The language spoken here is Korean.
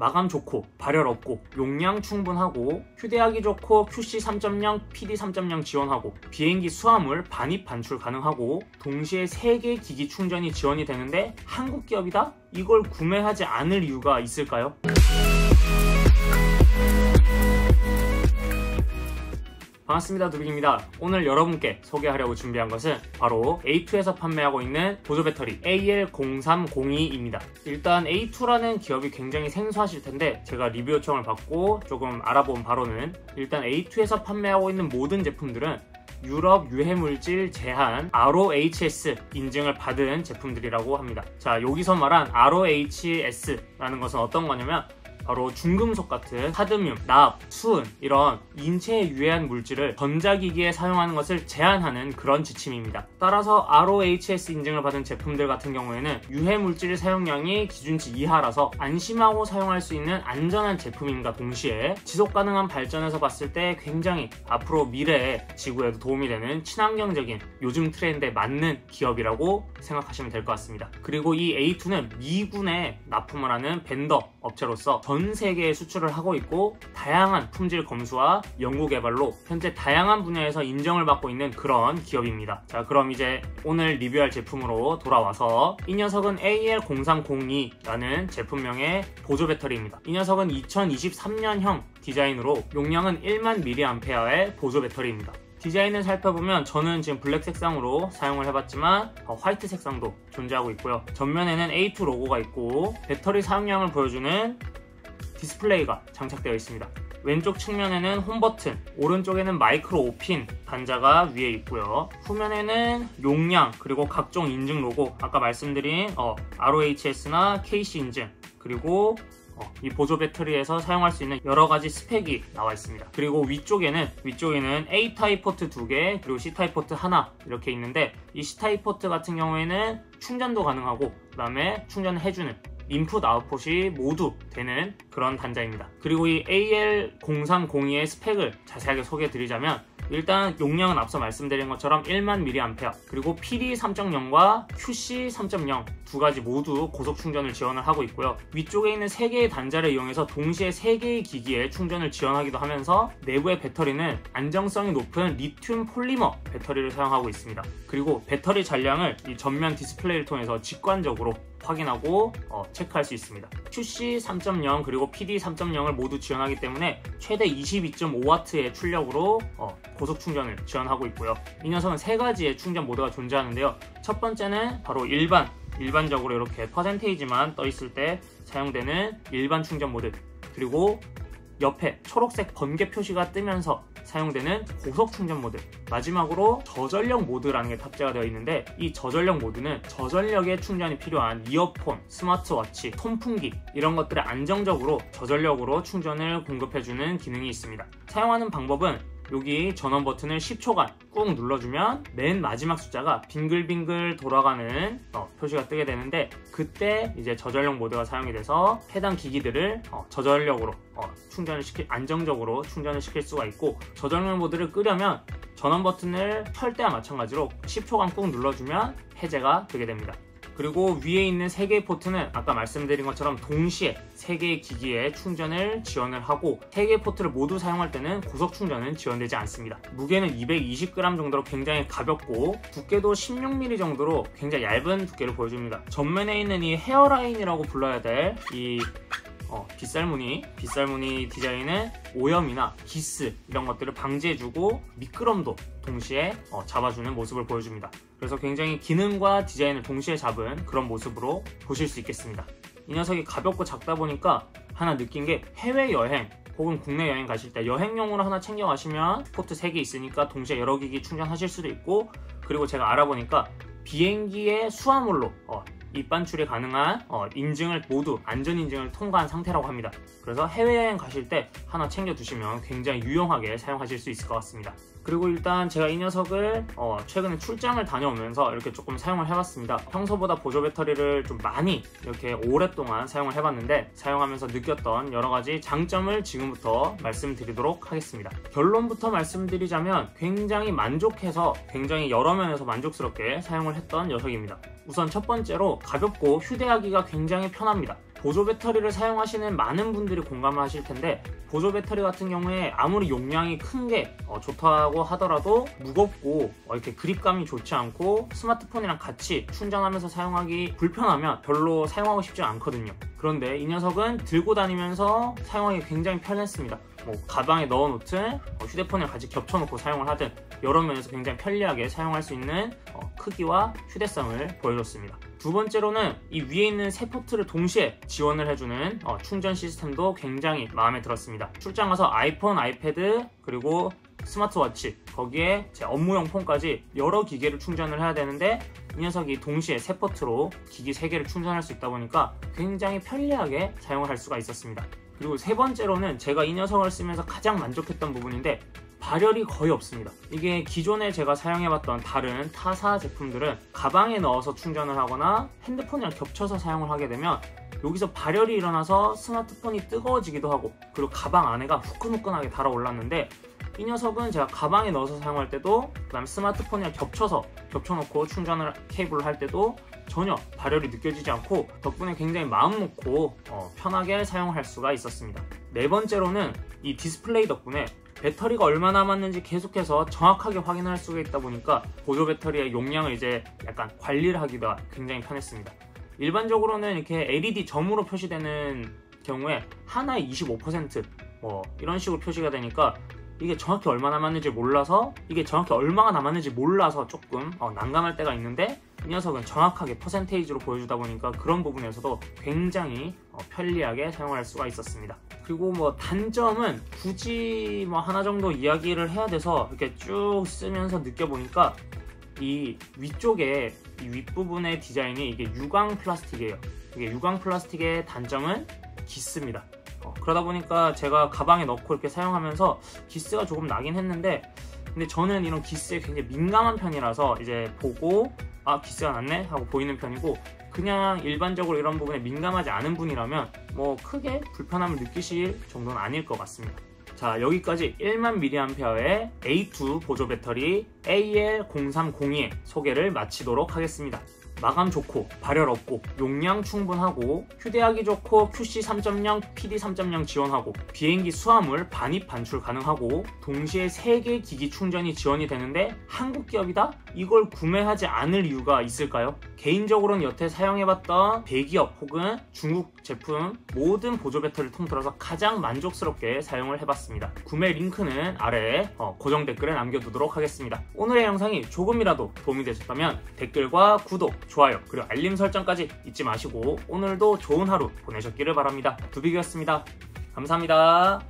마감 좋고 발열 없고 용량 충분하고 휴대하기 좋고 QC 3.0, PD 3.0 지원하고 비행기 수화물 반입 반출 가능하고 동시에 3개 기기 충전이 지원이 되는데 한국 기업이다? 이걸 구매하지 않을 이유가 있을까요? 반갑습니다. 두빅입니다. 오늘 여러분께 소개하려고 준비한 것은 바로 A2에서 판매하고 있는 보조 배터리 AL0302입니다. 일단 A2라는 기업이 굉장히 생소하실 텐데 제가 리뷰 요청을 받고 조금 알아본 바로는 일단 A2에서 판매하고 있는 모든 제품들은 유럽 유해물질 제한 RoHS 인증을 받은 제품들이라고 합니다. 자, 여기서 말한 RoHS라는 것은 어떤 거냐면 바로 중금속 같은 카드뮴, 납, 수은 이런 인체에 유해한 물질을 전자기기에 사용하는 것을 제한하는 그런 지침입니다. 따라서 RoHS 인증을 받은 제품들 같은 경우에는 유해 물질 사용량이 기준치 이하라서 안심하고 사용할 수 있는 안전한 제품임과 동시에 지속가능한 발전에서 봤을 때 굉장히 앞으로 미래에 지구에도 도움이 되는 친환경적인 요즘 트렌드에 맞는 기업이라고 생각하시면 될 것 같습니다. 그리고 이 A2는 미군에 납품을 하는 벤더 업체로서 전 세계에 수출을 하고 있고 다양한 품질 검수와 연구 개발로 현재 다양한 분야에서 인정을 받고 있는 그런 기업입니다. 자, 그럼 이제 오늘 리뷰할 제품으로 돌아와서 이 녀석은 AL0302라는 제품명의 보조 배터리입니다. 이 녀석은 2023년형 디자인으로 용량은 1만 mAh의 보조 배터리입니다. 디자인을 살펴보면 저는 지금 블랙 색상으로 사용을 해봤지만 화이트 색상도 존재하고 있고요. 전면에는 A2 로고가 있고 배터리 사용량을 보여주는 디스플레이가 장착되어 있습니다. 왼쪽 측면에는 홈 버튼, 오른쪽에는 마이크로 5핀 단자가 위에 있고요. 후면에는 용량 그리고 각종 인증 로고, 아까 말씀드린 RoHS나 KC 인증, 그리고 이 보조 배터리에서 사용할 수 있는 여러가지 스펙이 나와 있습니다. 그리고 위쪽에는 A타입 포트 2개 그리고 C타입 포트 하나 이렇게 있는데, 이 C타입 포트 같은 경우에는 충전도 가능하고 그 다음에 충전을 해주는 인풋 아웃풋이 모두 되는 그런 단자입니다. 그리고 이 AL0302의 스펙을 자세하게 소개해 드리자면, 일단 용량은 앞서 말씀드린 것처럼 1만 mAh, 그리고 PD 3.0과 QC 3.0 두 가지 모두 고속 충전을 지원을 하고 있고요. 위쪽에 있는 3개의 단자를 이용해서 동시에 3개의 기기에 충전을 지원하기도 하면서 내부의 배터리는 안정성이 높은 리튬 폴리머 배터리를 사용하고 있습니다. 그리고 배터리 잔량을 이 전면 디스플레이를 통해서 직관적으로 확인하고 체크할 수 있습니다. QC 3.0 그리고 PD 3.0을 모두 지원하기 때문에 최대 22.5W의 출력으로 고속 충전을 지원하고 있고요. 이 녀석은 3가지의 충전 모드가 존재하는데요. 첫 번째는 바로 일반적으로 이렇게 퍼센테이지만 떠 있을 때 사용되는 일반 충전 모드, 그리고 옆에 초록색 번개 표시가 뜨면서 사용되는 고속 충전 모드, 마지막으로 저전력 모드라는 게 탑재가 되어 있는데, 이 저전력 모드는 저전력에 충전이 필요한 이어폰, 스마트워치, 손풍기 이런 것들을 안정적으로 저전력으로 충전을 공급해주는 기능이 있습니다. 사용하는 방법은 여기 전원 버튼을 10초간 꾹 눌러주면 맨 마지막 숫자가 빙글빙글 돌아가는 표시가 뜨게 되는데, 그때 이제 저전력 모드가 사용이 돼서 해당 기기들을 저전력으로 안정적으로 충전을 시킬 수가 있고, 저전력 모드를 끄려면 전원 버튼을 켤 때와 마찬가지로 10초간 꾹 눌러주면 해제가 되게 됩니다. 그리고 위에 있는 3개의 포트는 아까 말씀드린 것처럼 동시에 3개의 기기에 충전을 지원을 하고, 3개의 포트를 모두 사용할 때는 고속 충전은 지원되지 않습니다. 무게는 220g 정도로 굉장히 가볍고 두께도 16mm 정도로 굉장히 얇은 두께를 보여줍니다. 전면에 있는 이 헤어라인이라고 불러야 될 이 빗살무늬 디자인은 오염이나 기스 이런 것들을 방지해주고 미끄럼도 동시에 잡아주는 모습을 보여줍니다. 그래서 굉장히 기능과 디자인을 동시에 잡은 그런 모습으로 보실 수 있겠습니다. 이 녀석이 가볍고 작다 보니까 하나 느낀 게, 해외여행 혹은 국내 여행 가실 때 여행용으로 하나 챙겨 가시면 포트 3개 있으니까 동시에 여러 기기 충전하실 수도 있고, 그리고 제가 알아보니까 비행기의 수화물로 입반출이 가능한 인증을 모두 안전인증을 통과한 상태라고 합니다. 그래서 해외여행 가실 때 하나 챙겨 두시면 굉장히 유용하게 사용하실 수 있을 것 같습니다. 그리고 일단 제가 이 녀석을 최근에 출장을 다녀오면서 이렇게 조금 사용을 해봤습니다. 평소보다 보조 배터리를 좀 많이 이렇게 오랫동안 사용을 해봤는데, 사용하면서 느꼈던 여러가지 장점을 지금부터 말씀드리도록 하겠습니다. 결론부터 말씀드리자면 굉장히 만족해서 굉장히 여러 면에서 만족스럽게 사용을 했던 녀석입니다. 우선 첫 번째로 가볍고 휴대하기가 굉장히 편합니다. 보조 배터리를 사용하시는 많은 분들이 공감을 하실 텐데, 보조 배터리 같은 경우에 아무리 용량이 큰 게 좋다고 하더라도 무겁고 이렇게 그립감이 좋지 않고 스마트폰이랑 같이 충전하면서 사용하기 불편하면 별로 사용하고 싶지 않거든요. 그런데 이 녀석은 들고 다니면서 사용하기 굉장히 편했습니다. 뭐 가방에 넣어놓든 휴대폰이랑 같이 겹쳐놓고 사용을 하든 여러 면에서 굉장히 편리하게 사용할 수 있는 크기와 휴대성을 보여줬습니다. 두 번째로는 이 위에 있는 세 포트를 동시에 지원을 해주는 충전 시스템도 굉장히 마음에 들었습니다. 출장 가서 아이폰, 아이패드, 그리고 스마트워치, 거기에 제 업무용 폰까지 여러 기계를 충전을 해야 되는데 이 녀석이 동시에 세 포트로 기기 3개를 충전할 수 있다 보니까 굉장히 편리하게 사용을 할 수가 있었습니다. 그리고 세 번째로는 제가 이 녀석을 쓰면서 가장 만족했던 부분인데, 발열이 거의 없습니다. 이게 기존에 제가 사용해봤던 다른 타사 제품들은 가방에 넣어서 충전을 하거나 핸드폰이랑 겹쳐서 사용을 하게 되면 여기서 발열이 일어나서 스마트폰이 뜨거워지기도 하고, 그리고 가방 안에가 후끈후끈하게 달아올랐는데, 이 녀석은 제가 가방에 넣어서 사용할 때도, 그 다음에 스마트폰이랑 겹쳐놓고 충전을 케이블을 할 때도 전혀 발열이 느껴지지 않고 덕분에 굉장히 마음 놓고 편하게 사용할 수가 있었습니다. 네 번째로는 이 디스플레이 덕분에 배터리가 얼마나 남았는지 계속해서 정확하게 확인할 수가 있다 보니까 보조 배터리의 용량을 이제 약간 관리를 하기가 굉장히 편했습니다. 일반적으로는 이렇게 LED 점으로 표시되는 경우에 하나에 25% 이런 식으로 표시가 되니까 이게 정확히 얼마 남았는지 몰라서 조금 난감할 때가 있는데, 이 녀석은 정확하게 퍼센테이지로 보여주다 보니까 그런 부분에서도 굉장히 편리하게 사용할 수가 있었습니다. 그리고 단점은 굳이 하나 정도 이야기를 해야 돼서 이렇게 쭉 쓰면서 느껴보니까, 이 위쪽에 이 윗부분의 디자인이 이게 유광 플라스틱이에요. 이게 유광 플라스틱의 단점은 기스입니다. 그러다 보니까 제가 가방에 넣고 이렇게 사용하면서 기스가 조금 나긴 했는데, 근데 저는 이런 기스에 굉장히 민감한 편이라서 이제 보고 기스가 났네 하고 보이는 편이고, 그냥 일반적으로 이런 부분에 민감하지 않은 분이라면 크게 불편함을 느끼실 정도는 아닐 것 같습니다. 자, 여기까지 1만 mAh의 A2 보조 배터리 AL0302의 소개를 마치도록 하겠습니다. 마감 좋고 발열 없고 용량 충분하고 휴대하기 좋고 QC 3.0, PD 3.0 지원하고 비행기 수화물 반입 반출 가능하고 동시에 3개 기기 충전이 지원이 되는데 한국 기업이다? 이걸 구매하지 않을 이유가 있을까요? 개인적으로는 여태 사용해봤던 대기업 혹은 중국 제품 모든 보조 배터리를 통틀어서 가장 만족스럽게 사용을 해봤습니다. 구매 링크는 아래에 고정 댓글에 남겨두도록 하겠습니다. 오늘의 영상이 조금이라도 도움이 되셨다면 댓글과 구독, 좋아요, 그리고 알림 설정까지 잊지 마시고 오늘도 좋은 하루 보내셨기를 바랍니다. 두빅이었습니다. 감사합니다.